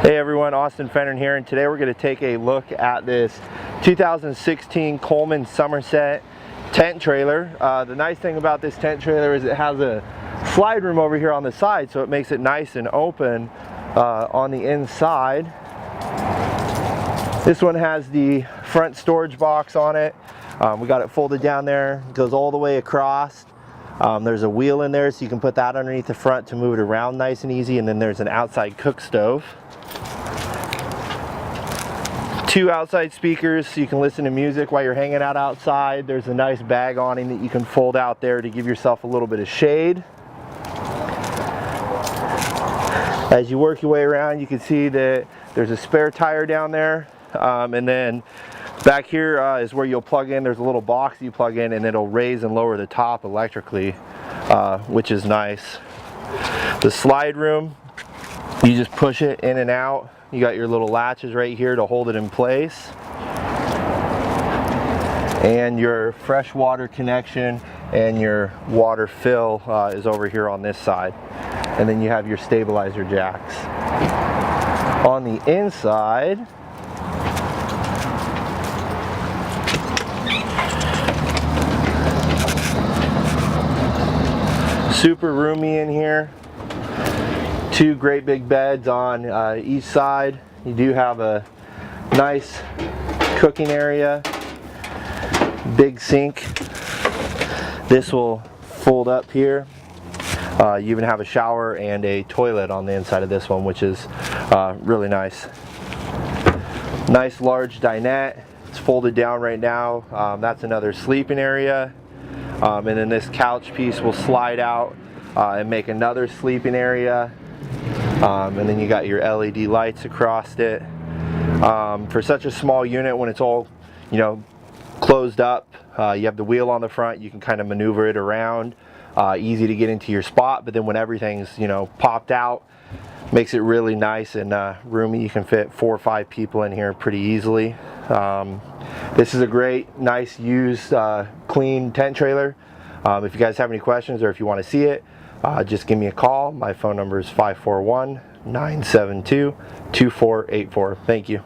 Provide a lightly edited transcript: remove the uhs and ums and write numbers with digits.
Hey everyone, Austin.Fennern here, and today we're going to take a look at this 2016 Coleman Somerset tent trailer. The nice thing about this tent trailer is it has a slide room over here on the side, so it makes it nice and open on the inside. This one has the front storage box on it. We got it folded down there, it goes all the way across. There's a wheel in there, so you can put that underneath the front to move it around nice and easy, and then there's an outside cook stove. Two outside speakers so you can listen to music while you're hanging out outside. There's a nice bag awning that you can fold out there to give yourself a little bit of shade. As you work your way around, you can see that there's a spare tire down there, and then back here is where you'll plug in. There's a little box you plug in and it'll raise and lower the top electrically, which is nice. The slide room, you just push it in and out. You got your little latches right here to hold it in place. And your fresh water connection and your water fill is over here on this side. And then you have your stabilizer jacks. On the inside, super roomy in here. Two great big beds on each side. You do have a nice cooking area, big sink. This will fold up here. You even have a shower and a toilet on the inside of this one, which is really nice. Nice large dinette. It's folded down right now. That's another sleeping area. And then this couch piece will slide out and make another sleeping area. And then you got your LED lights across it. For such a small unit, when it's all, closed up, you have the wheel on the front. You can kind of maneuver it around, easy to get into your spot. But then when everything's popped out, makes it really nice and roomy. You can fit 4 or 5 people in here pretty easily. This is a great, nice, used, clean tent trailer. If you guys have any questions or if you want to see it, just give me a call. My phone number is 541-972-2484. Thank you.